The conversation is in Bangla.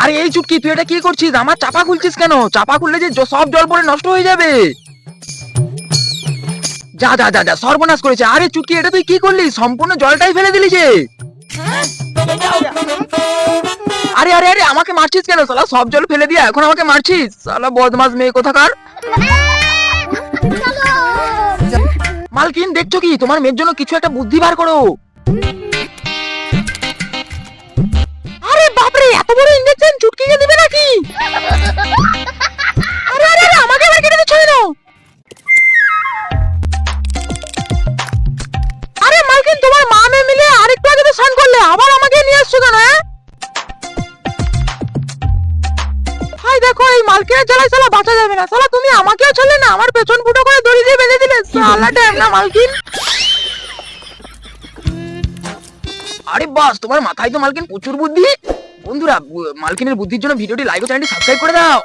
আরে এই চুটকি, তুই এটা কি করছিস? আমার চাপা খুলছিস কেন? চাপা খুললে যে সব জল পড়ে নষ্ট হয়ে যাবে। যা যা যা যা, সর্বনাশ করেছে। আরে চুটকি, এটা তুই কি করলি? সম্পূর্ণ জলটাই ফেলে দিলি যে। আরে আরে আরে, আমাকে মারছিস কেন? শালা সব জল ফেলে দিয়া এখন আমাকে মারছিস? শালা বদমাস মেয়ে কোথাকার। মালকিন, দেখছো কি? তোমার মেয়ের জন্য কিছু একটা বুদ্ধি বার করো। আরে বাপরে, এত বড় ইঞ্জেকশন চুটকিকে দিবে নাকি? আরে আরে আরে, আমাকে আবার কেটে দিচ্ছ কেন? আরে মালকিন, তোমার মা মেয়ে মিলে আরেকটু আগে তো স্নান করলে, আবার আমাকে নিয়ে আসছো কেন? হাই দেখো, এই মালকিনের জ্বালায় শালা বাঁচা যাবে না। শালা তুমি আমাকেও ছাড়লে না, আমার পেছন ফুটো করে দড়ি দিয়ে বেঁধে দিলে। শালা টাইম না মালকিন। আরে বাস, তোমার মাথায় তো মালকিন প্রচুর বুদ্ধি। বন্ধুরা, মালকিনের বুদ্ধির জন্য ভিডিওটি লাইক ও চ্যানেলটি সাবস্ক্রাইব করে দাও।